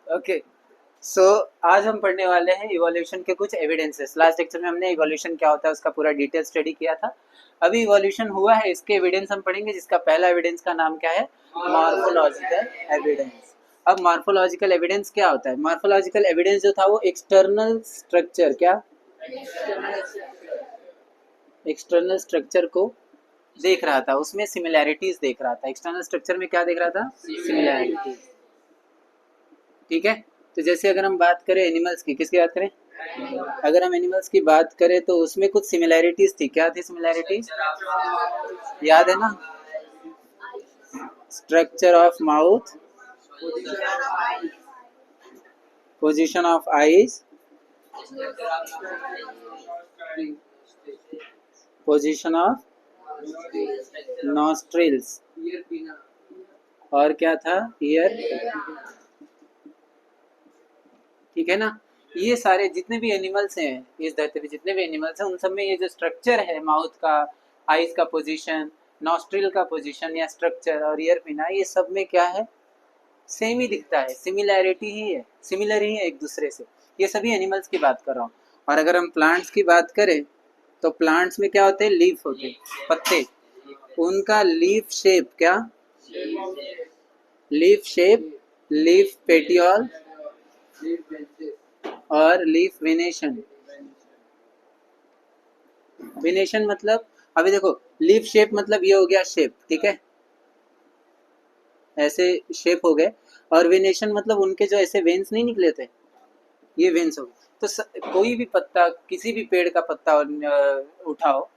Okay, सो आज हम पढ़ने वाले हैं इवोल्यूशन के कुछ एविडेंसेस। लास्ट लेक्चर में हमने इवोल्यूशन क्या होता है उसका पूरा डिटेल स्टडी किया था। अभी इवोल्यूशन हुआ है, इसके एविडेंस हम पढ़ेंगे, जिसका पहला एविडेंस का नाम क्या है? Morphological evidence. अब मॉर्फोलॉजिकल एविडेंस क्या होता है? मॉर्फोलॉजिकल एविडेंस जो था वो एक्सटर्नल स्ट्रक्चर, क्या एक्सटर्नल स्ट्रक्चर को देख रहा था, उसमें सिमिलैरिटीज देख रहा था। एक्सटर्नल स्ट्रक्चर में क्या देख रहा था? सिमिलैरिटीज। ठीक है, तो जैसे अगर हम बात करें एनिमल्स की, किसकी बात करें? अगर हम एनिमल्स की बात करें तो उसमें कुछ सिमिलैरिटीज थी। क्या थी सिमिलैरिटीज? याद है ना? Structure of mouth, position of eyes, position of nostrils, और क्या था? ईयर। ठीक है ना? ये सारे जितने भी एनिमल्स हैं इस धरती पे, जितने भी एनिमल्स हैं उन सब में ये जो स्ट्रक्चर है, माउथ का, आईज का पोजीशन, नॉस्ट्रिल का पोजीशन या स्ट्रक्चर और ईयर पिना, ये सब में क्या है? सेम ही दिखता है, सिमिलैरिटी ही है, सिमिलर ही है एक दूसरे से। ये सभी एनिमल्स की बात कर रहा हूँ। और अगर हम प्लांट्स की बात करें तो प्लांट्स में क्या होते हैं? लीफ होते हैं, पत्ते। उनका लीफ शेप क्या? लीफ शेप, लीफ पेटियोल और लीफ वेनेशन। वेनेशन मतलब, अभी देखो, लीफ शेप मतलब ये हो गया शेप, ठीक है, ऐसे शेप हो गए। और वेनेशन मतलब उनके जो ऐसे वेन्स नहीं निकले थे, ये वेन्स हो गए। तो कोई भी पत्ता, किसी भी पेड़ का पत्ता उठाओ,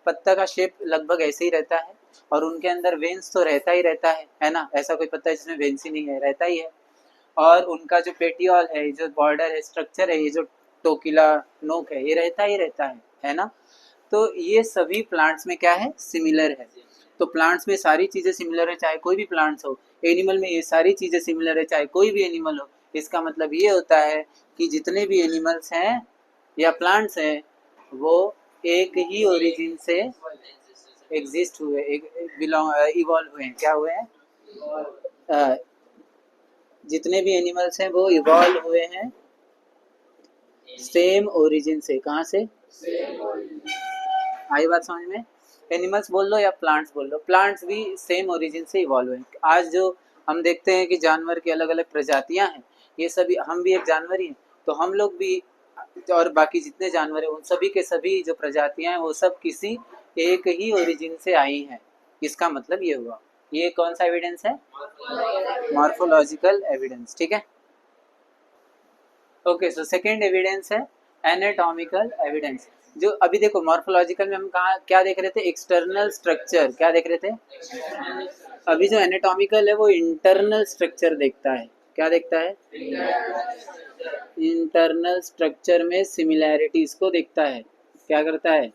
पत्ता का शेप लगभग ऐसे ही रहता है, और उनके अंदर वेन्स तो रहता ही रहता है ना? ऐसा कोई पत्ता है जिसमें वेन्स ही नहीं है? रहता ही है। और उनका जो पेटियोल है, जो बॉर्डर है, स्ट्रक्चर है, ये जो टोकिला नोक है, ये रहता ही रहता है ना? तो ये सभी प्लांट्स में क्या है? सिमिलर है। तो प्लांट्स में सारी चीजें सिमिलर है, चाहे कोई भी प्लांट्स हो। एनिमल में ये सारी चीजें सिमिलर है, चाहे कोई भी एनिमल हो। इसका मतलब ये होता है कि जितने भी एनिमल्स हैं या प्लांट्स हैं, वो एक ही ओरिजिन से एग्जिस्ट हुए, बिलोंग इवॉल्व हुए हैं। क्या हुए हैं? जितने भी एनिमल्स हैं वो इवॉल्व हुए हैं सेम ओरिजिन से। कहाँ से? आई बात समझ में? एनिमल्स बोल लो या प्लांट्स बोल लो, प्लांट्स भी सेम ओरिजिन से इवॉल्व हुए। आज जो हम देखते हैं कि जानवर की अलग अलग प्रजातियां हैं, ये सभी, हम भी एक जानवर ही हैं, तो हम लोग भी, और बाकी जितने जानवर हैं उन सभी के सभी जो प्रजातियां हैं वो सब किसी एक ही ओरिजिन से आई हैं। इसका मतलब ये हुआ। ये कौन सा एविडेंस है? Morphological evidence. ठीक है, ओके। सो सेकेंड एविडेंस है एनाटॉमिकल एविडेंस। जो अभी देखो, मॉर्फोलॉजिकल में हम कहा क्या देख रहे थे? External structure. क्या देख रहे थे? अभी जो एनाटॉमिकल है वो इंटरनल स्ट्रक्चर देखता है। क्या देखता है? इंटरनल स्ट्रक्चर में सिमिलैरिटीज को देखता है। क्या करता है?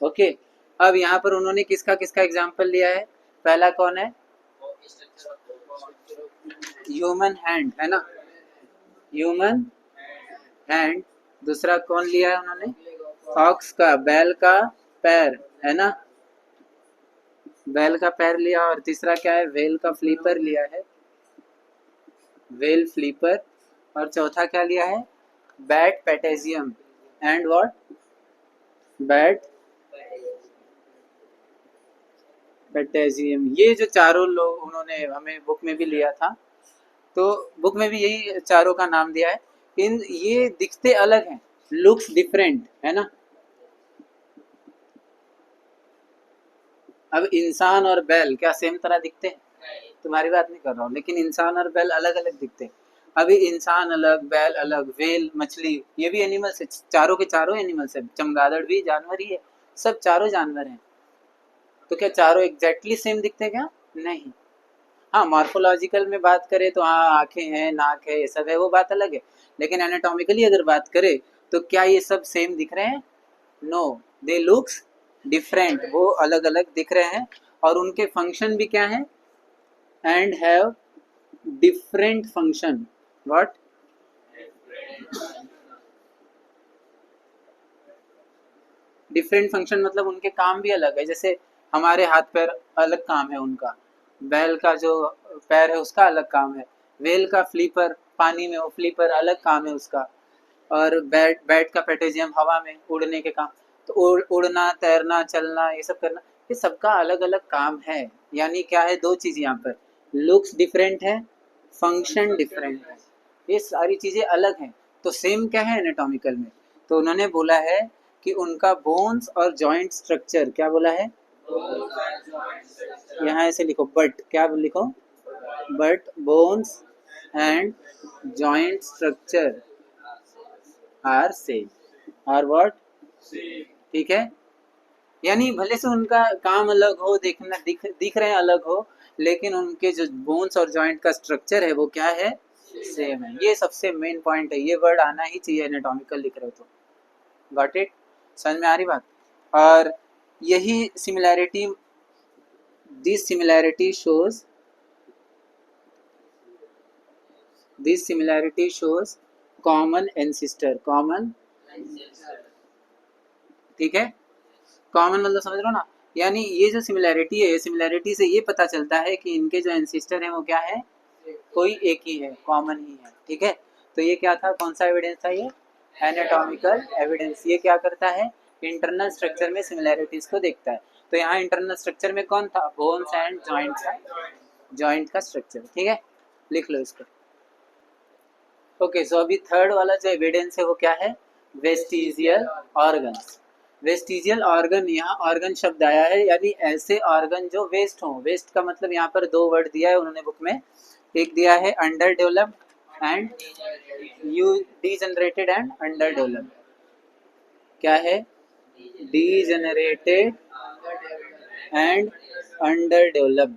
ओके। अब यहाँ पर उन्होंने किसका किसका एग्जाम्पल लिया है? पहला कौन है? ह्यूमन हैंड, है ना? Human hand. दूसरा कौन लिया है उन्होंने? ऑक्स का, बैल का पैर, है ना? बैल का पैर लिया। और तीसरा क्या है? वेल का फ्लीपर लिया है, वेल फ्लीपर। और चौथा क्या लिया है? Bat patagium and what? Bat patagium. ये जो चारों लोग उन्होंने हमें बुक में भी लिया था, तो बुक में भी यही चारों का नाम दिया है। इन ये दिखते अलग हैं, लुक्स डिफरेंट, है ना? अब इंसान और बैल क्या सेम तरह दिखते हैं? तुम्हारी बात नहीं कर रहा हूँ, लेकिन इंसान और बैल अलग अलग दिखते हैं। अभी इंसान अलग, बैल अलग, वेल, मछली, ये भी एनिमल्स है, चारों के चारों एनिमल्स है। चमगादड़ भी जानवर ही है, सब चारों जानवर हैं। तो क्या चारों एग्जैक्टली सेम दिखते हैं? क्या नहीं। हाँ, मॉर्फोलॉजिकल में बात करें तो हाँ, आंखें हैं, नाक है, ये सब है, वो बात अलग है। लेकिन एनाटॉमिकली अगर बात करें तो क्या ये सब सेम दिख रहे हैं? नो, दे लुक्स डिफरेंट, वो अलग अलग दिख रहे हैं। और उनके फंक्शन भी क्या है? And have different function. What? Different function मतलब उनके काम भी अलग है। जैसे हमारे हाथ पैर अलग काम है उनका, बैल का जो पैर है उसका अलग काम है, व्हेल का फ्लीपर पानी में, वो फ्लीपर अलग काम है उसका, और बैट बैट का पेटेजियम हवा में उड़ने के काम। तो उड़ना, तैरना, चलना, ये सब करना, ये सबका अलग अलग काम है। यानी क्या है, दो चीज यहाँ पर, लुक्स डिफरेंट है, फंक्शन डिफरेंट है, ये सारी चीजें अलग हैं। तो सेम क्या है एनाटॉमिकल में, तो उन्होंने बोला है कि उनका बोन्स और जॉइंट स्ट्रक्चर, क्या बोला है, यहाँ ऐसे लिखो, बट क्या लिखो, but bones and joint structure are same, are what, ठीक है। यानी भले से उनका काम अलग हो, देखना दिख रहे हैं अलग हो, लेकिन उनके जो बोन्स और जॉइंट का स्ट्रक्चर है वो क्या है, सेम है। ये सबसे मेन पॉइंट है, ये वर्ड आना ही चाहिए एनाटॉमिकल लिख रहे हो तो। गॉट इट, समझ में आ रही बात। और यही similarity, this similarity shows, this similarity shows common ancestor, common, ठीक है, कॉमन मतलब समझ लो ना। यानी ये जो सिमिलैरिटी है, सिमिलैरिटी से ये पता चलता है कि इनके जो एंसिस्टर हैं वो क्या है, कोई एक ही है, कॉमन ही है, ठीक है। तो ये क्या था, कौन सा एविडेंस था ये, एनाटॉमिकल एविडेंस। ये क्या करता है, इंटरनल स्ट्रक्चर में सिमिलैरिटीज को देखता है। तो यहाँ इंटरनल स्ट्रक्चर में कौन था, बोन्स एंड जॉइंट का स्ट्रक्चर, ठीक है, लिख लो इसको। ओके, सो अभी थर्ड वाला जो एविडेंस है वो क्या है, वेस्टिजियल ऑर्गन्स। वेस्टिजियल ऑर्गन, यहाँ ऑर्गन शब्द आया है, यानी ऐसे ऑर्गन जो वेस्ट हों। वेस्ट का मतलब यहाँ पर दो वर्ड दिया है उन्होंने बुक में, एक दिया है under developed and you degenerated and under developed. क्या है, डीजनरेटेड एंड अंडर डेवलप्ड।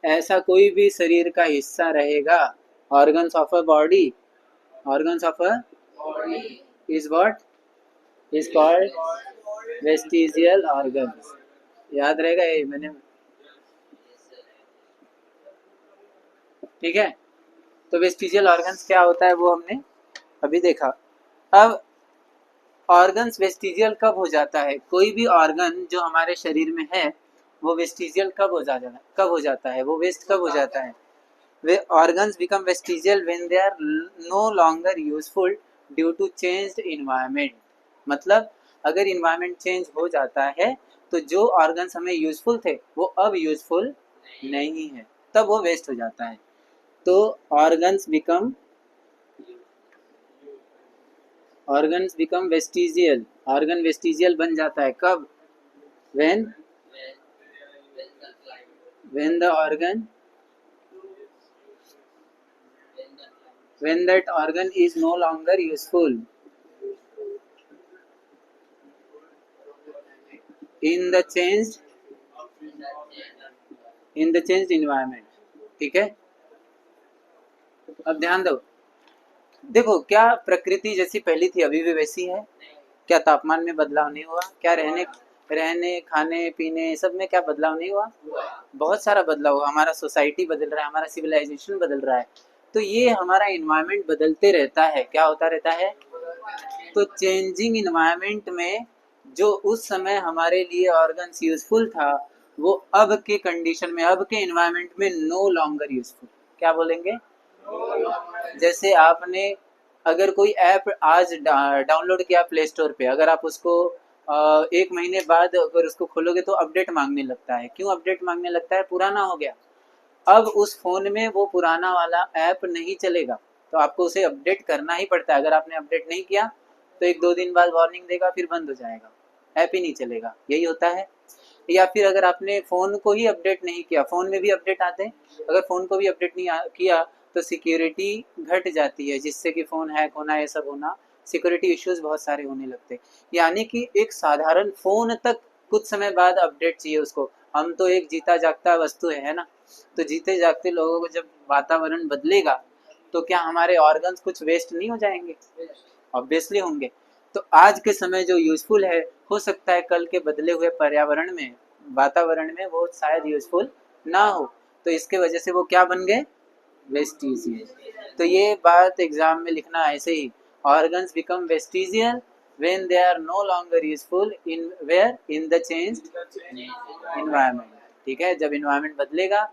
ऐसा कोई भी शरीर का हिस्सा रहेगा, organs of a body, organs of a is what is called vestigial organs। याद रहेगा ये मैंने, ठीक है। तो वेस्टिजियल ऑर्गन्स क्या होता है वो हमने अभी देखा। अब ऑर्गन्स वेस्टिजियल कब हो जाता है, कोई भी ऑर्गन जो हमारे शरीर में है वो वेस्टिजियल कब हो जाता है, वो वेस्ट कब हो जाता है। Organs become vestigial when they are no longer useful due to changed environment। मतलब अगर इन्वायरमेंट चेंज हो जाता है तो जो ऑर्गन्स हमें यूजफुल थे वो अब यूजफुल नहीं है, तब वो वेस्ट हो जाता है। तो organs become vestigial, organ vestigial बन जाता है कब, when the organ, when that organ is no longer useful in the changed environment, ठीक है। अब ध्यान दो, देखो क्या प्रकृति जैसी पहली थी अभी भी वैसी है, क्या तापमान में बदलाव नहीं हुआ, क्या रहने खाने पीने सब में क्या बदलाव नहीं हुआ, बहुत सारा बदलाव हुआ। हमारा सोसाइटी बदल रहा है, हमारा सिविलाइजेशन बदल रहा है, तो ये हमारा इन्वायरमेंट बदलते रहता है, क्या होता रहता है। तो चेंजिंग इन्वायरमेंट में जो उस समय हमारे लिए ऑर्गन्स यूजफुल था वो अब के कंडीशन में, अब के इन्वायरमेंट में नो लॉन्गर यूजफुल, क्या बोलेंगे। जैसे आपने अगर कोई ऐप आज डाउनलोड किया प्ले स्टोर पे, अगर आप उसको एक महीने बाद अगर उसको खोलोगे तो अपडेट मांगने लगता है, क्यों अपडेट मांगने लगता है, पुराना हो गया। अब उस फोन में वो पुराना वाला ऐप नहीं चलेगा, तो आपको उसे अपडेट करना ही पड़ता है। अगर आपने अपडेट नहीं किया तो एक दो दिन बाद वार्निंग देगा, फिर बंद हो जाएगा, ऐप ही नहीं चलेगा, यही होता है। या फिर अगर आपने फ़ोन को ही अपडेट नहीं किया, फ़ोन में भी अपडेट आते हैं, अगर फ़ोन को भी अपडेट नहीं किया तो सिक्योरिटी घट जाती है, जिससे कि फ़ोन हैक होना, ये सब होना, सिक्योरिटी इश्यूज बहुत सारे होने लगते हैं। यानी कि एक साधारण फ़ोन तक कुछ समय बाद अपडेट चाहिए उसको। हम तो एक जीता जागता वस्तु है ना, तो जीते जागते लोगों को जब वातावरण बदलेगा तो क्या हमारे ऑर्गन्स कुछ वेस्ट नहीं हो जाएंगे, ऑब्वियसली होंगे। तो आज के समय जो यूजफुल है, हो सकता है कल के बदले हुए पर्यावरण में, वातावरण में वो शायद यूजफुल ना हो, तो इसके वजह से वो क्या बन गए, वेस्टिजियल। तो ये बात एग्जाम में लिखना ऐसे ही, organs become vestigial when they are no longer useful in where in the changed environment, ठीक है। जब इन्वायरमेंट बदलेगा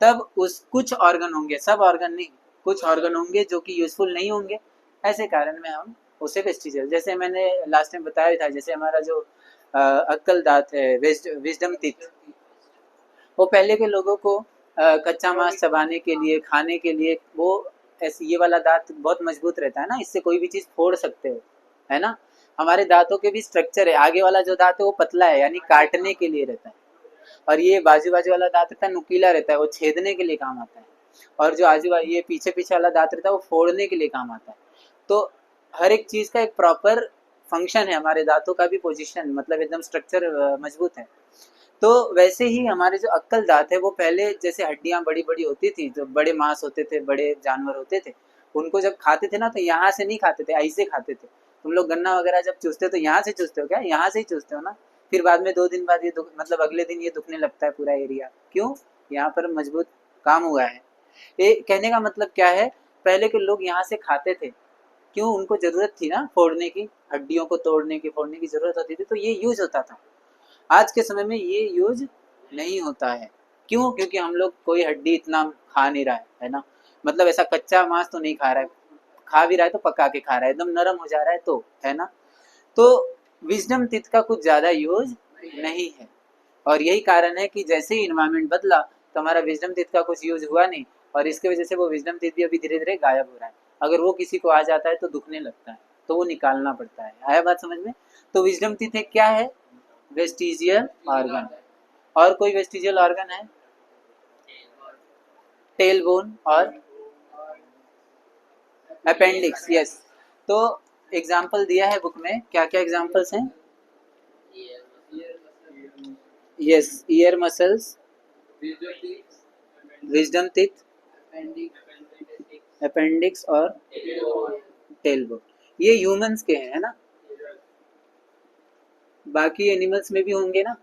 तब उस कुछ ऑर्गन होंगे, सब ऑर्गन नहीं, कुछ ऑर्गन होंगे जो कि यूजफुल नहीं होंगे, ऐसे कारण में हम उसे वेस्टिजियल, जैसे मैंने लास्ट टाइम बताया था, जैसे हमारा जो अक्कल दांत है, विजडम टीथ, वो पहले के लोगों को कच्चा मांस चबाने के लिए, खाने के लिए, वो ऐसे ये वाला दांत बहुत मजबूत रहता है ना, इससे कोई भी चीज फोड़ सकते हो, है ना। हमारे दांतों के भी स्ट्रक्चर है, आगे वाला जो दांत है वो पतला है, यानी काटने के लिए रहता है, और ये बाजू बाजू वाला दांत रहता है नुकीला रहता है, वो छेदने के लिए काम आता है, और जो आजू ये पीछे पीछे वाला दांत रहता है वो फोड़ने के लिए काम आता है। तो हर एक चीज का एक प्रॉपर फंक्शन है, हमारे दांतों का भी पोजीशन मतलब एकदम स्ट्रक्चर मजबूत है। तो वैसे ही हमारे जो अक्कल दांत है वो पहले जैसे हड्डियां बड़ी बड़ी होती थी, जो बड़े मांस होते थे, बड़े जानवर होते थे, उनको जब खाते थे ना तो यहाँ से नहीं खाते थे, ऐसे खाते थे। तुम लोग गन्ना वगैरह जब चूसते हो तो यहाँ से चूसते हो क्या, यहाँ से ही चूसते हो ना, फिर बाद में 2 दिन बाद ये मतलब अगले दिन ये दुखने लगता है पूरा एरिया, क्यों, यहाँ पर मजबूत काम हुआ है। ये कहने का मतलब क्या है, पहले के लोग यहाँ से खाते थे, क्यों, उनको जरूरत थी ना फोड़ने की, हड्डियों को तोड़ने की, फोड़ने की जरूरत होती थी, तो ये यूज होता था। आज के समय में ये यूज नहीं होता है, क्यों, क्योंकि हम लोग कोई हड्डी इतना खा नहीं रहा है ना, मतलब ऐसा कच्चा मांस तो नहीं खा रहा है, खा भी रहा है तो पका के खा रहा है, एकदम नरम हो जा रहा है तो, है ना। तो विजडम टीथ का कुछ ज्यादा यूज नहीं है, और यही कारण है कि जैसे ही इन्वायरमेंट बदला तो हमारा विजडम टीथ का कुछ यूज हुआ नहीं, और इसके वजह से वो विजडम टीथ भी अभी धीरे धीरे गायब हो रहा है। अगर वो किसी को आ जाता है तो दुखने लगता है, तो वो निकालना पड़ता है। आया बात समझ में। तो विजडम टीथ एक क्या है, वेस्टिजियल ऑर्गन। और कोई वेस्टिजियल ऑर्गन है, टेल बोन और अपेंडिक्स, यस। तो एग्जाम्पल दिया है बुक में, क्या क्या एग्जाम्पल्स हैं, yes, year muscles, wisdom teeth, appendix और टेल बोन, ये ह्यूमंस के हैं, है ना, बाकी एनिमल्स में भी होंगे ना।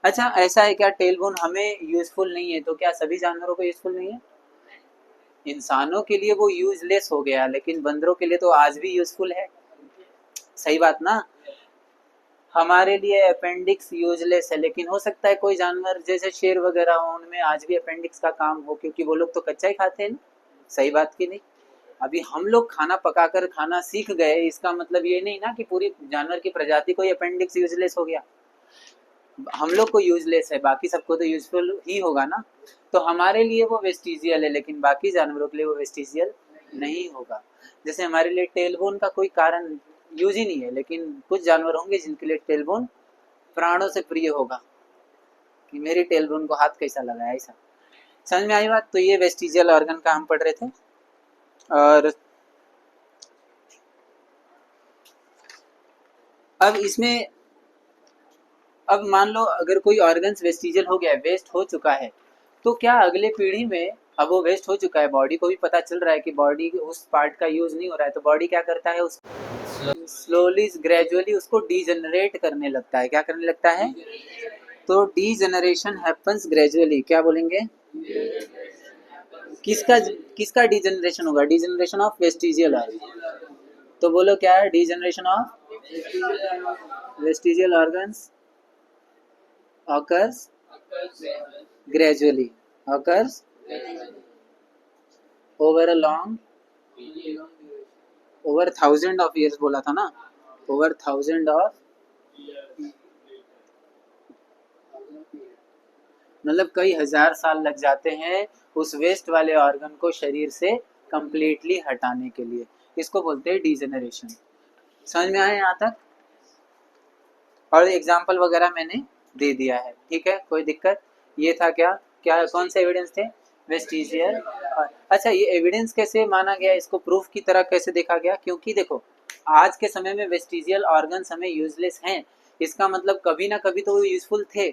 अच्छा, ऐसा है क्या टेल बोन हमें यूजफुल नहीं है, तो क्या सभी जानवरों को यूजफुल नहीं है, इंसानों के लिए वो यूजलेस हो गया, लेकिन बंदरों के लिए तो आज भी यूजफुल है, सही बात ना। हमारे लिए अपेंडिक्स यूजलेस है, लेकिन हो सकता है कोई जानवर जैसे शेर वगैरह हो, उनमें आज भी अपेंडिक्स का काम हो, क्योंकि वो लोग तो कच्चा ही खाते हैं ना, सही बात की नहीं। अभी हम लोग खाना पकाकर खाना सीख गए, इसका मतलब ये नहीं ना कि पूरी जानवर की प्रजाति को अपेंडिक्स यूजलेस हो गया, हम लोग को यूजलेस है, बाकी सबको तो यूजफुल ही होगा ना। तो हमारे लिए वो वेस्टिजियल है, लेकिन बाकी जानवरों के लिए वो वेस्टिजियल नहीं होगा। जैसे हमारे लिए टेलबोन का कोई कारण यूज ही नहीं है, लेकिन कुछ जानवर होंगे जिनके लिए टेलबोन प्राणों से प्रिय होगा, कि मेरी टेलबोन को हाथ कैसा लगा है, ऐसा। समझ में आई बात। तो ये वेस्टिजियल ऑर्गन का हम पढ़ रहे थे। और अब इसमें, अब मान लो अगर कोई ऑर्गन्स वेस्टिजियल हो गया है, वेस्ट हो चुका है, तो क्या अगले पीढ़ी में, अब वो वेस्ट हो चुका है, बॉडी को भी पता चल रहा है कि बॉडी उस पार्ट का यूज नहीं हो रहा है, तो बॉडी क्या करता है, उस स्लोली ग्रेजुअली उसको डीजनरेट करने लगता है, क्या करने लगता है, तो डीजनरेशन हैपन्स ग्रेजुअली, क्या बोलेंगे, किसका किसका डीजनरेशन होगा, डीजनरेशन ऑफ वेस्टिजियल ऑर्गन। तो बोलो क्या है, degeneration of vestigial organs occurs gradually, occurs over a long, over thousand of years बोला था ना, ओवर थाउजेंड ऑफ, मतलब कई हजार साल लग जाते हैं उस वेस्ट वाले ऑर्गन को शरीर से कंप्लीटली हटाने के लिए, इसको बोलते हैं डीजेनरेशन। समझ में आया यहाँ तक। और एग्जाम्पल वगैरह मैंने दे दिया है, ठीक है, कोई दिक्कत। ये था क्या, क्या कौन से एविडेंस थे, वेस्टिजियल। अच्छा, ये एविडेंस कैसे माना गया, इसको प्रूफ की तरह कैसे देखा गया, क्योंकि देखो आज के समय में वेस्टिजियल ऑर्गन्स हमें यूजलेस हैं, इसका मतलब कभी ना कभी तो वो यूजफुल थे,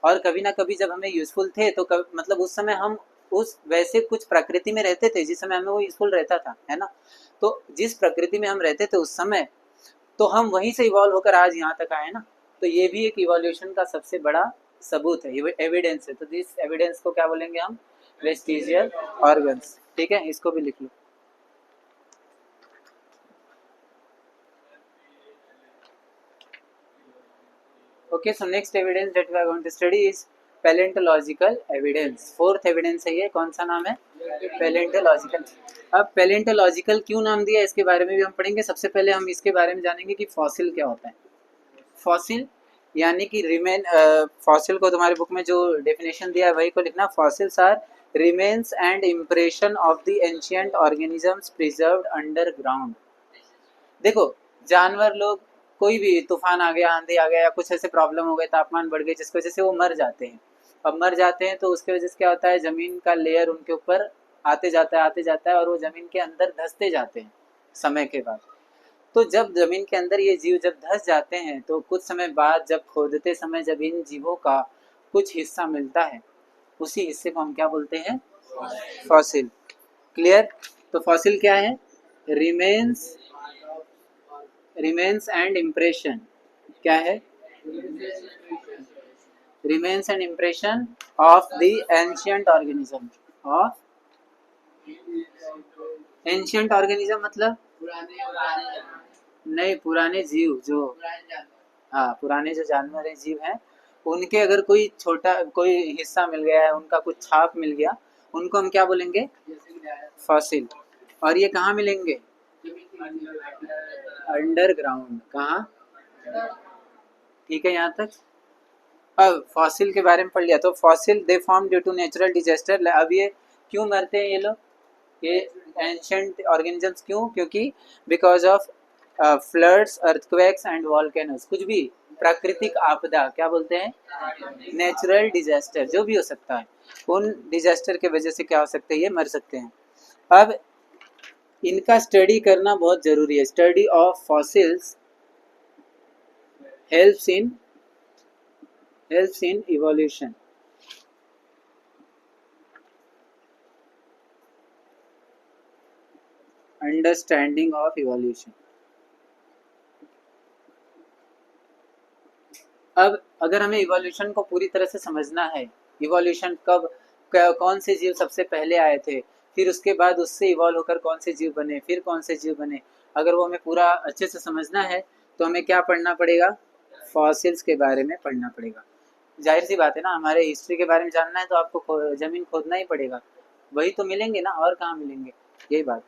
और कभी ना कभी जब हमें यूजफुल थे तो मतलब उस समय हम उस वैसे कुछ प्रकृति में रहते थे जिस समय हमें वो यूजफुल रहता था, है ना। तो जिस प्रकृति में हम रहते थे उस समय, तो हम वहीं से इवॉल्व होकर आज यहाँ तक आए ना। तो ये भी एक इवोल्यूशन का सबसे बड़ा सबूत है, ये एविडेंस है। तो जिस एविडेंस को क्या बोलेंगे हम, वेस्टिजियल ऑर्गन्स, ठीक है, इसको भी लिख लो। Okay, so next evidence that we are going to study is palaeontological evidence, fourth evidence है ये, कौन सा नाम है? पैलेंटोलॉजिकल। अब पैलेंटोलॉजिकल क्यों नाम दिया इसके बारे में भी हम पढ़ेंगे। सबसे पहले हम इसके बारे में जानेंगे कि फॉसिल क्या होता है। फॉसिल यानी कि रिमेन, फॉसिल को तुम्हारे बुक में जो डेफिनेशन दिया है वही को लिखना। Fossils are remains and impression of the ancient organisms preserved underground. देखो जानवर लोग, कोई भी तूफान आ गया, आंधी आ गया या कुछ ऐसे प्रॉब्लम हो गए, तापमान बढ़ गए जिसकी वजह से वो मर जाते हैं। अब मर जाते हैं तो उसके वजह से क्या होता है, जमीन का लेयर उनके ऊपर आते जाता है और वो जमीन के अंदर धंसते जाते हैं समय के बाद। तो जब जमीन के अंदर ये जीव जब धंस जाते हैं तो कुछ समय बाद जब खोदते समय जब इन जीवों का कुछ हिस्सा मिलता है, उसी हिस्से को हम क्या बोलते हैं? फॉसिल। क्लियर? तो फॉसिल क्या है? Remains and impression. क्या है? Remains and impression of the ancient organism. Of ancient organism मतलब नहीं, पुराने जीव जो, हाँ पुराने जो जानवर है, जीव हैं, उनके अगर कोई छोटा कोई हिस्सा मिल गया है, उनका कुछ छाप मिल गया, उनको हम क्या बोलेंगे? फॉसिल। और ये कहाँ मिलेंगे? अंडरग्राउंड। कहाँ? ठीक है यहाँ तक। अब फॉसिल के बारे में पढ़ लिया। तो fossil they form due to natural disaster. अब ये क्यों मरते हैं ये लोग, ये एंशिएंट ऑर्गेनिजम्स क्यों? क्योंकि because of floods, earthquakes and volcanoes. कुछ भी प्राकृतिक आपदा, क्या बोलते हैं? नेचुरल डिजास्टर, जो भी हो सकता है, उन डिजास्टर के वजह से क्या हो सकता है, ये मर सकते हैं। अब इनका स्टडी करना बहुत जरूरी है। Study of fossils helps in evolution. Understanding of evolution. अब अगर हमें इवोल्यूशन को पूरी तरह से समझना है, इवोल्यूशन कब, कौन से जीव सबसे पहले आए थे, फिर उसके बाद उससे इवॉल्व होकर कौन से जीव बने, फिर कौन से जीव बने, अगर वो हमें पूरा अच्छे से समझना है तो हमें क्या पढ़ना पड़ेगा? फॉसिल्स के बारे में पढ़ना पड़ेगा। जाहिर सी बात है ना, हमारे हिस्ट्री के बारे में जानना है तो आपको जमीन खोदना ही पड़ेगा, वही तो मिलेंगे ना, और कहाँ मिलेंगे, यही बात।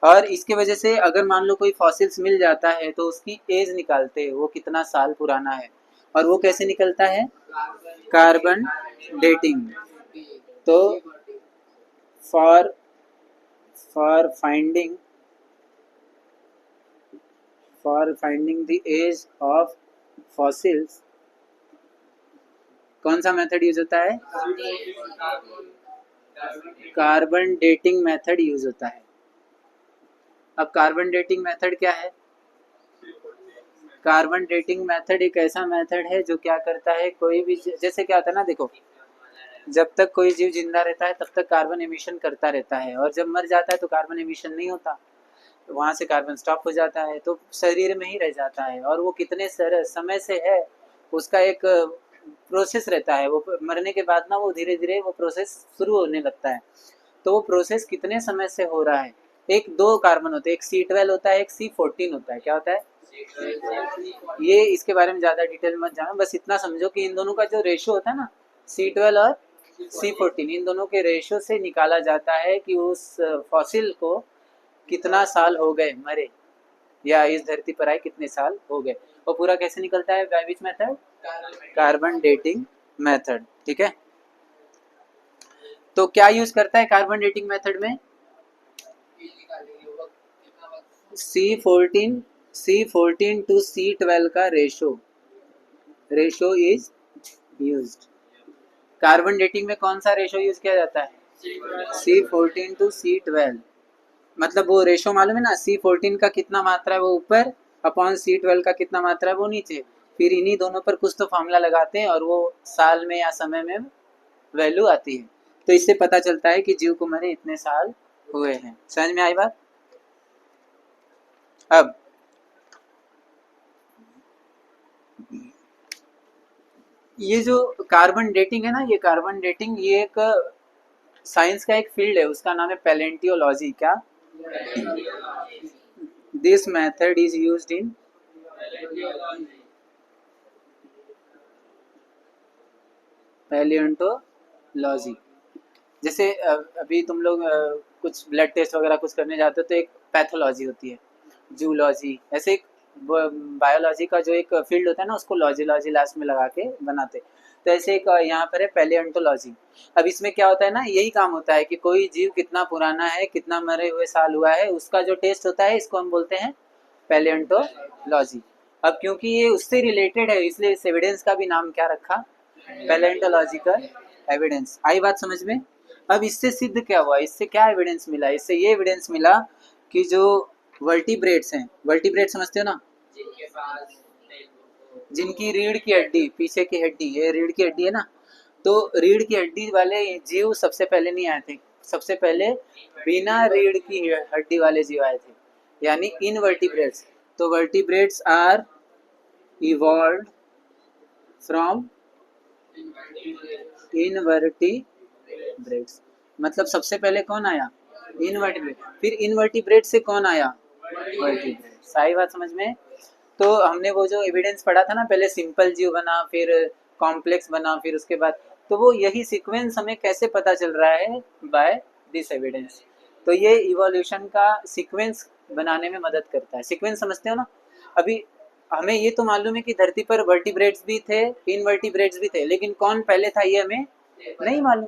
और इसके वजह से अगर मान लो कोई फॉसिल्स मिल जाता है तो उसकी एज निकालते हैं, वो कितना साल पुराना है, और वो कैसे निकलता है? Carbon dating. तो for for finding the age of fossils कौन सा मेथड यूज होता है? कार्बन डेटिंग मेथड यूज होता है। अब कार्बन डेटिंग मेथड क्या है? कार्बन डेटिंग मेथड एक ऐसा मेथड है जो क्या करता है, कोई भी, जैसे क्या होता है ना, देखो जब तक कोई जीव जिंदा रहता है तब तक कार्बन एमिशन करता रहता है, और जब मर जाता है तो कार्बन एमिशन नहीं होता, तो वहाँ से कार्बन स्टॉप हो जाता है, तो शरीर में ही रह जाता है, और वो कितने समय से है उसका एक प्रोसेस रहता है। वो मरने के बाद ना वो धीरे धीरे वो प्रोसेस शुरू होने लगता है। तो वो प्रोसेस कितने समय से हो रहा है, एक दो कार्बन होते हैं, एक C12 होता है, एक C14 होता है। क्या होता है? ये इसके बारे में ज़्यादा डिटेल मत जानो, बस इतना समझो कि इन दोनों का जो रेशो होता है ना, C12 और C14, इन दोनों के रेशो से निकाला जाता है कि उस फॉसिल को कितना साल हो गए मरे, या इस धरती पर आए कितने साल हो गए। वो पूरा कैसे निकलता है? By which method? Carbon dating method. ठीक है, तो क्या यूज करता है कार्बन डेटिंग मेथड में? C14 टू C12 का ratio is used. Carbon dating में कौन सा रेशो यूज किया जाता है? C14 to C12। मतलब वो रेशो मालूम है ना, C14 का कितना मात्रा है वो ऊपर, अपॉन C12 का कितना मात्रा है वो नीचे, फिर इन्हीं दोनों पर कुछ तो फॉर्मूला लगाते हैं और वो साल में या समय में वैल्यू आती है। तो इससे पता चलता है कि जीव को मरे इतने साल हुए हैं। समझ में आई बात? अब ये जो कार्बन डेटिंग है ना, ये कार्बन डेटिंग ये एक साइंस का एक फील्ड है, उसका नाम है पैलेंटियोलॉजी। क्या? This method is used in palaeontology. जैसे अभी तुम लोग कुछ ब्लड टेस्ट वगैरह कुछ करने जाते हो तो एक पैथोलॉजी होती है, जूलॉजी, ऐसे एक बायोलॉजी का जो एक फील्ड होता है ना उसको लॉजी लॉजी लास्ट में लगा के बनाते। तो ऐसे एक यहाँ पर है पैलियोंटोलॉजी। अब इसमें क्या होता है ना, यही काम होता है कि कोई जीव कितना पुराना है, कितना मरे हुए साल हुआ है, उसका जो टेस्ट होता है इसको हम बोलते हैं पैलियोंटोलॉजी। अब क्योंकि ये उससे रिलेटेड है इसलिए इस एविडेंस का भी नाम क्या रखा, पैलियोंटोलॉजिकल एविडेंस। आई बात समझ में? अब इससे सिद्ध क्या हुआ, इससे क्या एविडेंस मिला, इससे ये एविडेंस मिला कि जो वर्टिब्रेट्स हैं, वर्टिब्रेट समझते हो ना, जिनकी रीढ़ की हड्डी, पीछे की हड्डी, ये रीढ़ की हड्डी है ना, तो रीढ़ की हड्डी वाले जीव सबसे पहले नहीं आए थे, सबसे पहले बिना रीढ़ की हड्डी वाले जीव आए थे, यानी इनवर्टिब्रेट्स। तो vertebrates are evolved from invertebrates. मतलब सबसे पहले कौन आया, इनवर्टिब्रेट, फिर इनवर्टिब्रेट से कौन आया, वर्टिब्रेट। सही बात समझ में? तो हमने वो जो एविडेंस पढ़ा था ना, पहले सिंपल जीव बना, फिर कॉम्प्लेक्स बना, फिर उसके बाद, तो वो यही सीक्वेंस हमें कैसे पता चल रहा है, बाय दिस एविडेंस। तो ये इवोल्यूशन का सीक्वेंस बनाने में मदद करता है। सीक्वेंस समझते हो ना? अभी हमें ये तो मालूम है कि धरती पर वर्टिब्रेट्स भी थे, इनवर्टिब्रेट्स भी थे, लेकिन कौन पहले था ये हमें नहीं मालूम।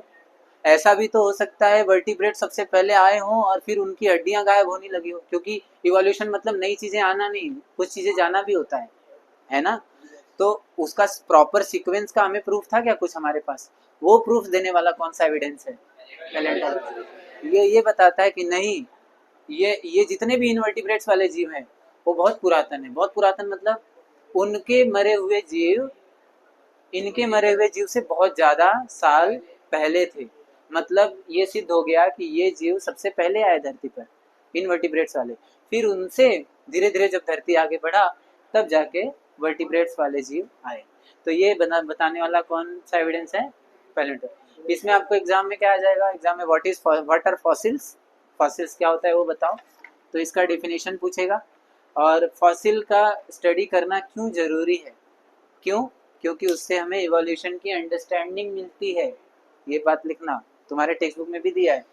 ऐसा भी तो हो सकता है वर्टिब्रेट सबसे पहले आए हों और फिर उनकी हड्डियां गायब होने लगी हो, क्योंकि इवोल्यूशन मतलब नई चीजें आना नहीं, कुछ चीजें जाना भी होता है ना? तो उसका प्रॉपर सीक्वेंस का हमें प्रूफ था क्या कुछ हमारे पास? वो प्रूफ देने वाला कौन सा एविडेंस है, कैलेंडर। ये बताता है कि नहीं, ये जितने भी इनवर्टिब्रेट्स वाले जीव हैं वो बहुत पुरातन है। बहुत पुरातन मतलब उनके मरे हुए जीव इनके मरे हुए जीव से बहुत ज्यादा साल पहले थे। मतलब ये सिद्ध हो गया कि ये जीव सबसे पहले आए धरती पर, इनवर्टिब्रेट्स वाले। फिर उनसे धीरे धीरे जब धरती आगे बढ़ा तब जाके वर्टिब्रेट्स वाले जीव आए। तो ये बताने वाला कौन सा एविडेंस है, पैलियोंटोलॉजी। इसमें आपको एग्जाम में क्या आ जाएगा, एग्जाम में व्हाट आर फॉसिल्स, फॉसिल्स क्या होता है वो बताओ, तो इसका डेफिनेशन पूछेगा। और फॉसिल का स्टडी करना क्यों जरूरी है, क्यों? क्योंकि उससे हमें इवोल्यूशन की अंडरस्टैंडिंग मिलती है। ये बात लिखना, तुम्हारे टेक्स्ट बुक में भी दिया है।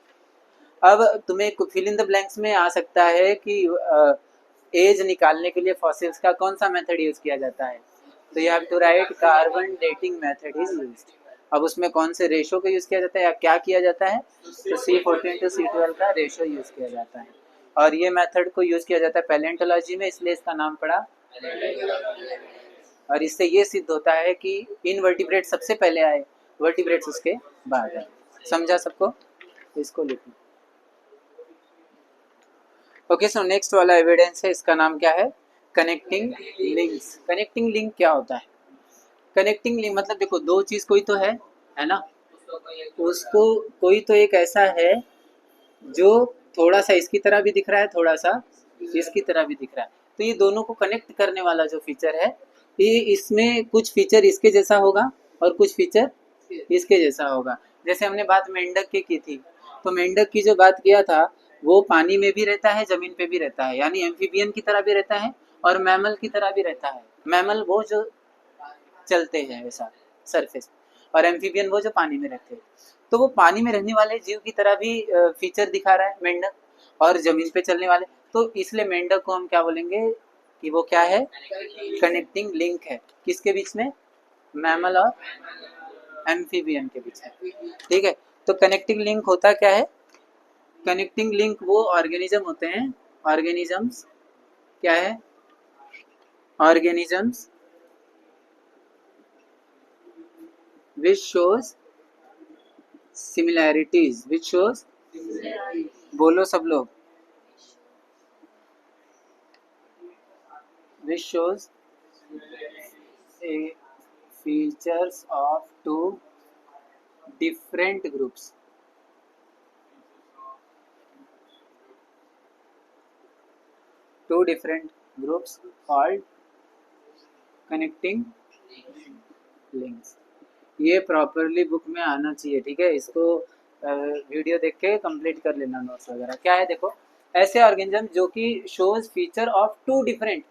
अब तुम्हें फिल इन द ब्लैंक्स में आ सकता है कि एज निकालने के लिए फॉसिल्स का कौन सा मेथड यूज किया जाता है, तो you have to write carbon dating method is used. अब उसमें कौन से रेशो का यूज किया जाता है या क्या किया जाता है, तो C14 to C12 का रेशो यूज किया जाता है। और ये मेथड को यूज किया जाता है पैलियोंटोलॉजी में, इसलिए इसका नाम पड़ा। और इससे ये सिद्ध होता है कि इनवर्टिब्रेट सबसे पहले आए, वर्टिब्रेट्स उसके बाद आए। समझा सबको? इसको लिखो। ओके, सो नेक्स्ट वाला एविडेंस है, इसका नाम क्या है, कनेक्टिंग लिंक्स। कनेक्टिंग लिंक क्या होता है? कनेक्टिंग लिंक मतलब देखो, दो चीज कोई तो है ना, उसको कोई तो एक ऐसा है जो थोड़ा सा इसकी तरह भी दिख रहा है, थोड़ा सा इसकी तरह भी दिख रहा है, तो ये दोनों को कनेक्ट करने वाला जो फीचर है, ये इसमें कुछ फीचर इसके जैसा होगा और कुछ फीचर इसके जैसा होगा। जैसे हमने बात मेंढक की थी, तो मेंढक की जो बात किया था वो पानी में भी रहता है, जमीन पे भी रहता है, यानी एम्फीबियन की तरह भी रहता है और मैमल की तरह भी रहता है। मैमल वो जो चलते हैं वैसा सरफेस, और एम्फीबियन वो जो पानी में रहते हैं। तो वो पानी में रहने वाले जीव की तरह भी फीचर दिखा रहा है मेंढक, और जमीन पे चलने वाले, तो इसलिए मेंढक को हम क्या बोलेंगे कि वो क्या है, कनेक्टिंग लिंक है। किसके बीच में, मैमल और एम्फीबियन के बीच में। ठीक है, तो कनेक्टिंग लिंक होता क्या है, कनेक्टिंग लिंक वो ऑर्गेनिज्म होते हैं, ऑर्गेनिजम्स क्या है, organisms which shows similarities, which shows, बोलो सब लोग, which shows a features of two different groups, two different groups called connecting links। ये प्रॉपरली बुक में आना चाहिए, ठीक है? इसको वीडियो देख के कंप्लीट कर लेना नोट्स वगैरह। क्या है देखो, ऐसे ऑर्गेनिज्म जो कि shows feature of two different,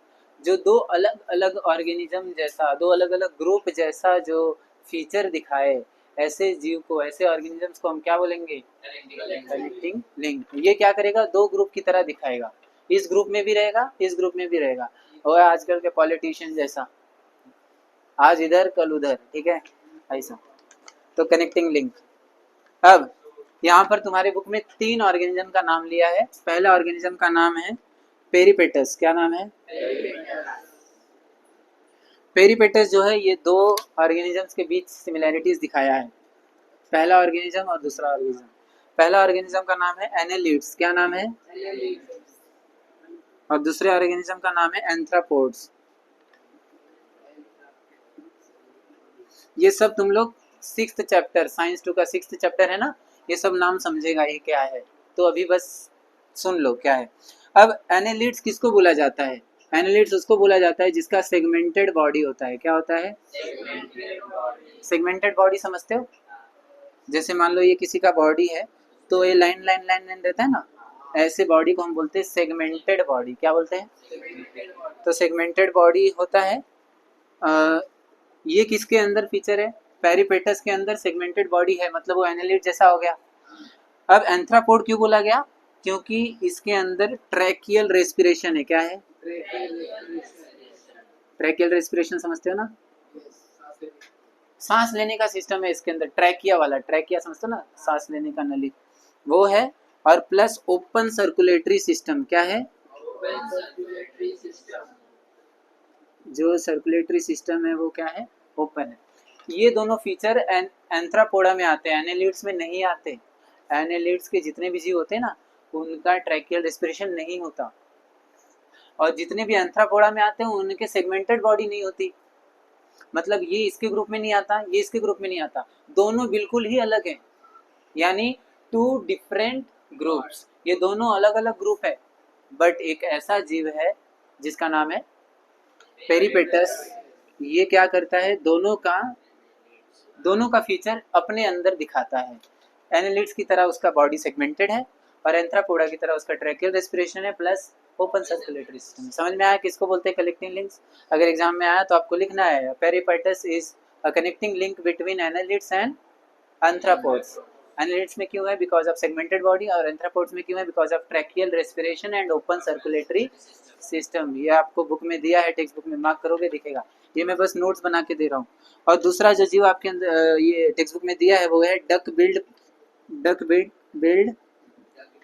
जो दो अलग अलग ऑर्गेनिज्म जैसा, दो अलग अलग ग्रुप जैसा जो फीचर दिखाए, ऐसे जीव को, ऐसे ऑर्गेनिजम्स को हम क्या बोलेंगे? Connecting link. ये क्या करेगा? दो ग्रुप की तरह दिखाएगा, इस ग्रुप में भी रहेगा, इस ग्रुप में भी रहेगा। और आजकल के पॉलिटिशियन जैसा, आज इधर कल उधर, ठीक है, ऐसा। तो कनेक्टिंग लिंक। अब यहाँ पर तुम्हारे बुक में 3 ऑर्गेनिज्म का नाम लिया है। पहला ऑर्गेनिज्म का नाम है पेरिपेटस। क्या नाम है? पेरिपेटस जो है ये 2 ऑर्गेनिजम्स के बीच सिमिलैरिटीज दिखाया है, पहला ऑर्गेनिज्म और दूसरा ऑर्गेनिज्म। पहला ऑर्गेनिज्म का नाम है एनेलिड्स। क्या नाम है? और दूसरे ऑर्गेनिज्म का नाम है एंथ्रापोड्स। ये सब तुम लोग 6th चैप्टर, साइंस 2 का 6th चैप्टर है ना, ये सब नाम समझेगा ये क्या है। तो अभी बस सुन लो क्या है। अब एनेलिड्स किसको बोला जाता है? एनेलिड्स उसको बोला जाता है जिसका सेगमेंटेड बॉडी होता है। क्या होता है? सेगमेंटेड बॉडी समझते हो? जैसे मान लो ये किसी का बॉडी है, तो ये लाइन लाइन लाइन लाइन रहता है ना, ऐसे बॉडी को हम बोलते हैं सेगमेंटेड बॉडी। क्या बोलते हैं? तो सेगमेंटेड बॉडी होता है। ये किसके अंदर फीचर है? पेरिपेटस के अंदर सेगमेंटेड बॉडी है, मतलब वो एनालिड जैसा हो गया। अब एंथ्रापोड क्यों बोला गया? क्योंकि इसके अंदर ट्रैकियल रेस्पिरेशन है। क्या है? ट्रैकियल रेस्पिरेशन समझते हो ना? सांस लेने का सिस्टम है इसके अंदर, ट्रैकिया वाला। ट्रैकिया समझते हो ना, सांस लेने का नली, वो है। और प्लस ओपन सर्कुलेटरी सिस्टम। क्या है? जो सर्कुलेटरी सिस्टम है वो क्या है? ओपन है। ये दोनों फीचर एंथ्रापोडा में आते हैं, एनेलिड्स में नहीं आते। एनेलिड्स के जितने भी जीव होते हैं ना, उनका ट्रैकियल रेस्पिरेशन नहीं होता। और जितने भी एंथ्रापोडा में आते हैं उनके सेगमेंटेड बॉडी नहीं होती। मतलब ये इसके ग्रुप में नहीं आता, ये इसके ग्रुप में नहीं आता, दोनों बिल्कुल ही अलग हैं। यानी 2 डिफरेंट ग्रुप्स, ये दोनों अलग अलग ग्रुप है। बट एक ऐसा जीव है जिसका नाम है पेरिपेटस। ये क्या करता है? दोनों का फीचर अपने अंदर दिखाता है। एनालिड्स की तरह उसका बॉडी सेगमेंटेड है, और एंथ्रापोडा की तरह उसका ट्रैकियल रेस्पिरेशन है, प्लस ओपन सर्कुलेटरी सिस्टम। समझ में आया किसको बोलते हैं कनेक्टिंग लिंक्स? अगर एग्जाम में आया तो आपको लिखना है peripatus is a connecting link between annelids and arthropods. Annelids में क्यों है? Because of segmented body. और एंथ्रापोड्स में क्यों है? Because of tracheal respiration and open circulatory system. ये आपको बुक में दिया है, टेक्स्ट बुक में मार्क करोगे दिखेगा। ये मैं बस नोट्स बना के दे रहा हूँ। और दूसरा जो जीव आपके अंदर ये टेक्स्ट बुक में दिया है वो है डक बिल्ड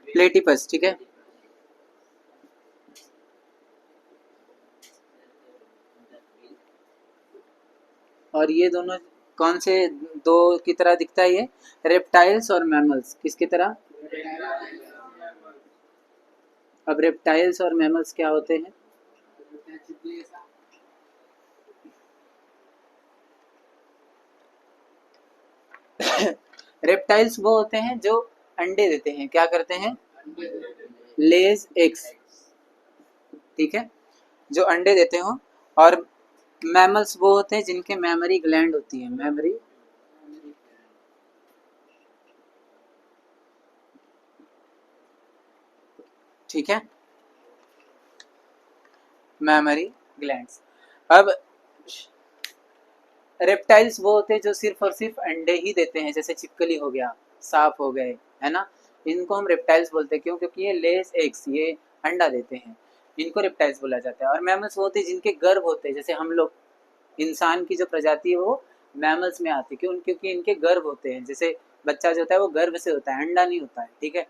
प्लेटिपस। ठीक है, और ये दोनों कौन से दो की तरह दिखता है? ये रेप्टाइल्स और मैमल्स। किसकी तरह? अब रेप्टाइल्स और मैमल्स क्या होते हैं? रेप्टाइल्स वो होते हैं जो अंडे देते हैं। क्या करते हैं? लेज एग्स। ठीक है, जो अंडे देते हो। और मैमल्स वो होते हैं जिनके मेमोरी ग्लैंड होती है। मेमोरी, ठीक है, मेमोरी ग्लैंड्स। अब रेप्टाइल्स वो होते हैं जो सिर्फ और सिर्फ अंडे ही देते हैं, जैसे छिपकली हो गया, सांप हो गए, है ना, इनको हम रेप्टाइल्स बोलते हैं। क्यों? क्योंकि ये लेस एग्स, ये अंडा देते हैं, इनको रेप्टाइल्स बोला जाता है। और मैमल्स वो होते हैं जिनके गर्भ होते हैं, जैसे हम लोग, इंसान की जो प्रजाति है वो मैमल्स में आती है। क्यों? क्योंकि इनके गर्भ होते हैं। जैसे बच्चा जो होता है वो गर्भ से होता है, अंडा नहीं होता है। ठीक है,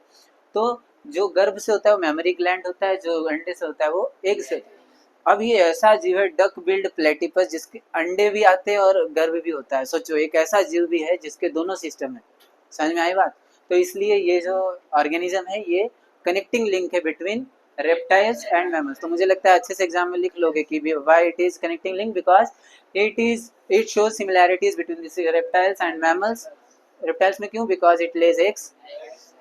तो जो गर्भ से होता है वो मेमोरी ग्लैंड होता है, जो अंडे से होता है वो एग से होता है। अब ये ऐसा जीव है डक बिल्ड प्लेटिपस, जिसके अंडे भी आते हैं और गर्भ भी होता है। सोचो, एक ऐसा जीव भी है जिसके दोनों सिस्टम है। समझ में आई बात? तो इसलिए ये जो ऑर्गेनिज्म है ये कनेक्टिंग लिंक है बिटवीन रेप्टाइल्स एंड मैमल्स। तो मुझे लगता है अच्छे से एग्जाम में लिख लोगे कि why it is connecting link, because it shows similarities between this reptiles and mammals. Reptiles में क्यों? Because it Lay's eggs.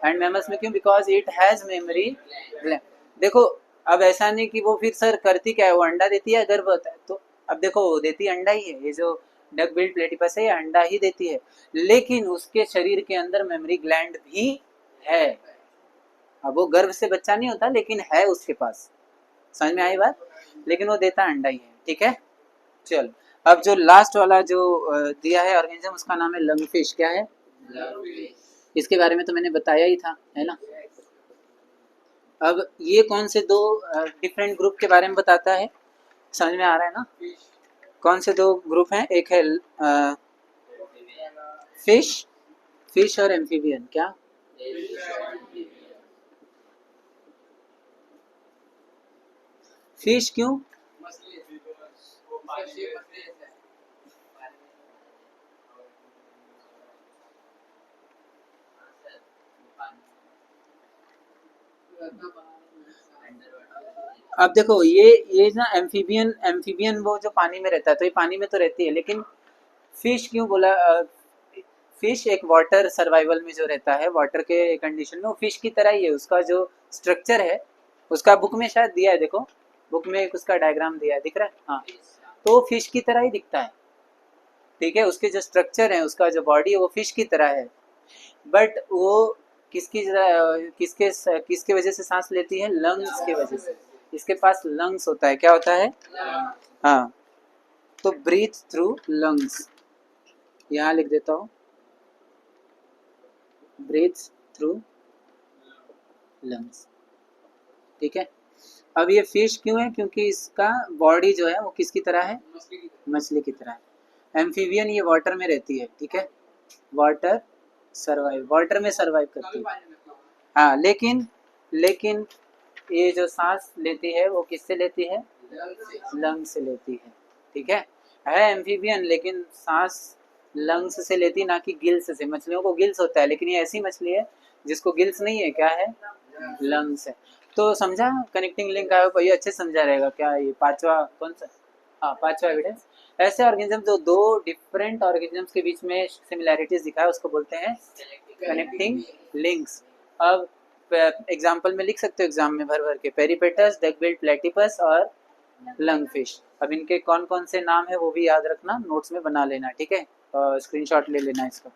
And mammals में क्यों? Because it has memory gland. देखो, अब ऐसा नहीं कि वो फिर सर करती क्या है, वो अंडा देती है, गर्भ होता है। तो अब देखो, वो देती अंडा ही है, ये जो डक बिल्ड प्लेटिपस है ये अंडा ही देती है, लेकिन उसके शरीर के अंदर मेमोरी ग्लैंड भी है। अब वो गर्भ से बच्चा नहीं होता, लेकिन है उसके पास। समझ में आई बात? लेकिन वो देता अंडा ही है। ठीक है, चल अब जो लास्ट वाला जो दिया है ऑर्गेनिज्म उसका नाम है लंगफिश। क्या है? इसके बारे में तो मैंने बताया ही था, है ना। अब ये कौन से दो डिफरेंट ग्रुप के बारे में बताता है, समझ में आ रहा है ना? कौन से दो ग्रुप हैं? एक है फिश, फिश और एम्फीबियन। क्या? फिश क्यों? अब देखो ये ना एम्फीबियन, एम्फीबियन वो जो पानी में रहता है, तो ये पानी में तो रहती है, लेकिन फिश क्यों बोला? फिश एक वाटर सर्वाइवल में जो रहता है, वाटर के कंडीशन में, वो फिश की तरह ही है। उसका जो स्ट्रक्चर है, उसका बुक में शायद दिया है, देखो बुक में एक उसका डायग्राम दिया है, दिख रहा है? हाँ, तो वो फिश की तरह ही दिखता है, ठीक है। उसके जो स्ट्रक्चर है, उसका जो बॉडी है, वो फिश की तरह है। बट वो किसकी किसके किसके वजह से सांस लेती है? लंग्स की वजह से। इसके पास लंग्स होता है। क्या होता है? हाँ, तो ब्रीथ थ्रू लंग्स, यहाँ लिख देता हूँ, ब्रीथ थ्रू लंग्स, ठीक है। अब ये फिश क्यों है? क्योंकि इसका बॉडी जो है वो किसकी तरह है? मछली की तरह है। एम्फीबियन ये वाटर में रहती है, ठीक है, वाटर सर्वाइव, वाटर में सर्वाइव करती है। हाँ, लेकिन लेकिन ये जो सांस लेती है वो किससे लेती है? लंग से लेती है, ठीक है एम्फीबियन, लेकिन सांस लंग्स से लेती, ना कि गिल्स से। मछलियों को गिल्स होता है, लेकिन ये ऐसी मछली है जिसको गिल्स नहीं है। क्या है? लंग्स है। तो समझा कनेक्टिंग लिंक आया, ये अच्छे समझा रहेगा। क्या ये पांचवा कौन सा? हाँ, पांचवा एविडेंस। ऐसे ऑर्गेनिज्म जो दो डिफरेंट ऑर्गेनिजम्स के बीच में सिमिलैरिटीज दिखाए, उसको बोलते हैं कनेक्टिंग लिंक्स। अब एग्जाम्पल में लिख सकते हो एग्जाम में भर भर के, पेरिपेटस, डकबिल, प्लेटिपस और लंगफिश। अब इनके कौन कौन से नाम है वो भी याद रखना, नोट्स में बना लेना, ठीक है, स्क्रीनशॉट ले लेना इसका।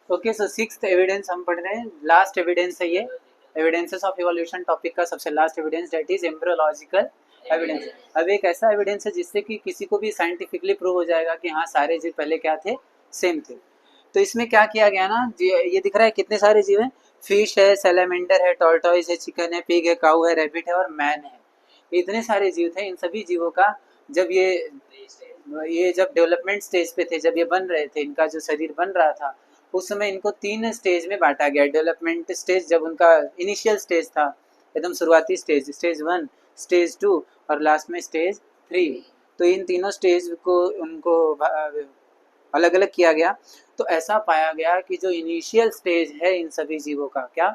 ओके, सो सिक्स्थ एविडेंस हम पढ़ रहे हैं, लास्ट एविडेंस है ये, एविडेंसेस ऑफ इवोल्यूशन टॉपिक का सबसे last evidence, that is embryological evidence. अब एक ऐसा एविडेंस है जिससे कि किसी को भी साइंटिफिकली प्रूव हो जाएगा कि हाँ सारे जीव पहले क्या थे? सेम थे। तो इसमें क्या किया गया ना, ये दिख रहा है कितने सारे जीव हैं? फिश है, सैलामेंडर है, टॉर्टोइस है, चिकन है, पिग है, काऊ है, रैबिट है और मैन है। इतने सारे जीव थे। इन सभी जीवों का जब ये जब डेवलपमेंट स्टेज पे थे, जब ये बन रहे थे, इनका जो शरीर बन रहा था, उस समय इनको तीन स्टेज में बांटा गया। डेवलपमेंट स्टेज जब उनका इनिशियल स्टेज था, एकदम शुरुआती स्टेज, स्टेज 1, स्टेज 2 और लास्ट में स्टेज 3। तो इन तीनों स्टेज को उनको अलग अलग किया गया। तो ऐसा पाया गया कि जो इनिशियल स्टेज है इन सभी जीवों का, क्या,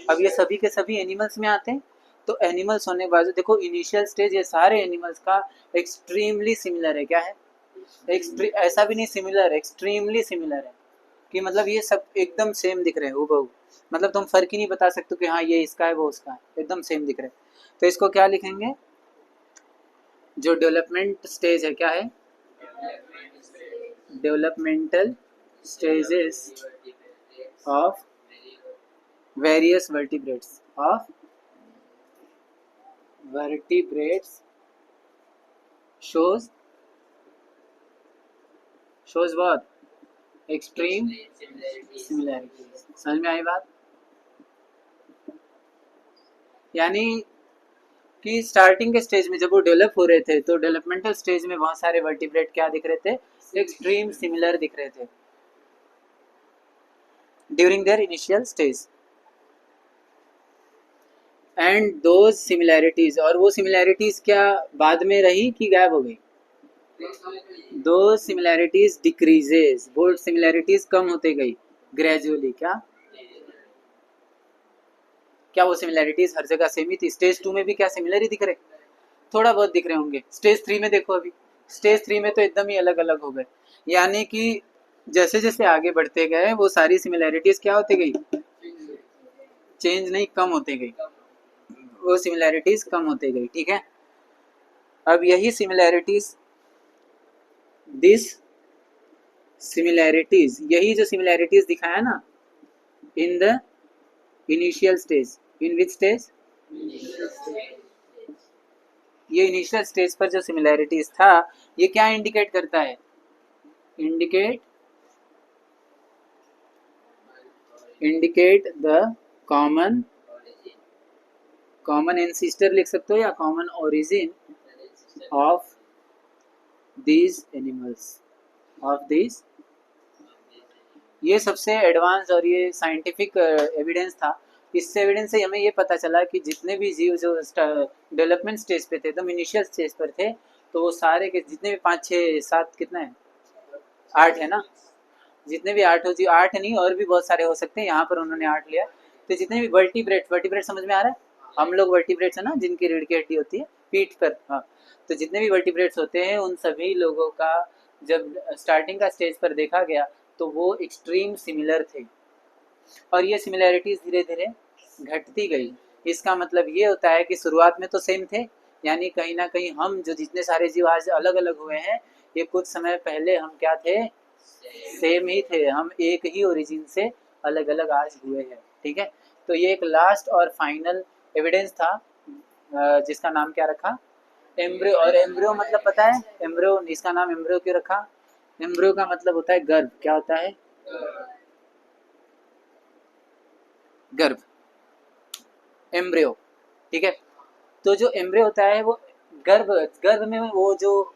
अब ये सभी के सभी एनिमल्स में आते हैं। तो एनिमल्स होने के बाद देखो इनिशियल स्टेज ये सारे एनिमल्स का एक्सट्रीमली सिमिलर है। क्या है? ऐसा भी नहीं सिमिलर, एक्सट्रीमली सिमिलर है, कि मतलब ये सब एकदम सेम दिख रहे हैं हूबहू। मतलब तुम फर्क ही नहीं बता सकते कि हाँ ये इसका है वो उसका है, एकदम सेम दिख रहे हैं। तो इसको क्या लिखेंगे? जो डेवलपमेंट स्टेज है, क्या है? Developmental stages of various vertebrates, of vertebrates shows what? Extreme similarity. समझ में आई बात? यानी कि स्टार्टिंग के स्टेज में जब वो डेवलप हो रहे थे, तो डेवलपमेंटल स्टेज में बहुत सारे वर्टिब्रेट क्या दिख रहे थे? एक्सट्रीम सिमिलर दिख रहे थे during their initial stage. And those similarities, और वो सिमिलैरिटीज क्या बाद में रही कि गायब हो गई? दो सिमिलैरिटीज डिक्रीजेस, वो सिमिलैरिटीज कम होते गई ग्रेजुअली। क्या क्या वो सिमिलैरिटीज हर जगह सेम ही थी? स्टेज 2 में भी क्या सिमिलर ही दिख रहे? थोड़ा बहुत दिख रहे होंगे। स्टेज 3 में देखो, अभी स्टेज 3 में तो एकदम ही अलग अलग हो गए। यानी कि जैसे जैसे आगे बढ़ते गए वो सारी सिमिलैरिटीज क्या होती गई? चेंज नहीं, कम होते गई, वो सिमिलैरिटीज कम होते गई, ठीक है। अब यही सिमिलैरिटीज, दिस सिमिलैरिटीज, यही जो सिमिलैरिटीज दिखाया ना in the initial stage, in which stage? ये इनिशियल स्टेज पर जो सिमिलैरिटीज था, ये क्या इंडिकेट करता है? इंडिकेट द कॉमन एंसिस्टर लिख सकते हो, या common origin of these animals, ये सबसे एडवांस और ये साइंटिफिक एविडेंस था। इससे एविडेंस से हमें ये पता चला कि जितने भी जीव जो डेवलपमेंट स्टेज पे थे, एकदम इनिशियल स्टेज पर थे, तो वो सारे के जितने भी 5 6 7 कितना है, 8 है ना, जितने भी 8 हो जी, 8 नहीं और भी बहुत सारे हो सकते हैं, यहाँ पर उन्होंने 8 लिया। तो जितने भी वर्टिब्रेट समझ में आ रहा है, हम लोग वर्टिब्रेट्स है ना, जिनकी रीढ़ की हड्डी होती है पीठ पर, हाँ, तो जितने भी वर्टिब्रेट्स होते हैं उन सभी लोगों का जब स्टार्टिंग का स्टेज पर देखा गया तो वो एक्सट्रीम सिमिलर थे, और ये सिमिलैरिटीज धीरे धीरे घटती गई। इसका मतलब ये होता है कि शुरुआत में तो सेम थे, यानी कहीं ना कहीं हम जो जितने सारे जीव आज अलग अलग हुए हैं, ये कुछ समय पहले हम क्या थे, सेम ही थे, हम एक ही ओरिजिन से अलग अलग आज हुए हैं। ठीक है, तो ये एक लास्ट और फाइनल एविडेंस था, जिसका नाम क्या रखा, एम्ब्रियो। और एम्ब्रियो मतलब पता है, एम्ब्रियो इसका नाम एम्ब्रियो क्यों रखा? एम्ब्रियो का मतलब होता है गर्भ। क्या होता है? गर्भ, एम्ब्रियो। ठीक है, तो जो एम्ब्रियो होता है वो गर्भ गर्भ में वो जो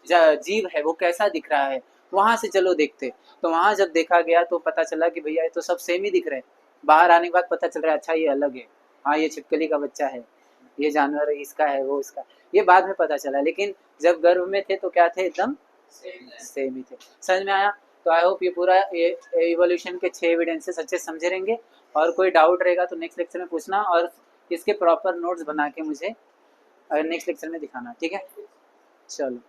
जीव है वो कैसा दिख रहा है, वहां से चलो देखते। तो वहां जब देखा गया तो पता चला कि भैया ये तो सब सेम ही दिख रहे हैं। बाहर आने के बाद पता चल रहा है अच्छा ये अलग है, हाँ ये छिपकली का बच्चा है, ये जानवर इसका है, वो इसका, ये बाद में पता चला, लेकिन जब गर्भ में थे तो क्या थे, एकदम सेम ही थे। समझ में आया? तो आई होप ये पूरा इवोल्यूशन के 6 एविडेंसेस अच्छे समझे रहेंगे, और कोई डाउट रहेगा तो नेक्स्ट लेक्चर में पूछना, और इसके प्रॉपर नोट्स बना के मुझे नेक्स्ट लेक्चर में दिखाना। ठीक है, चलो।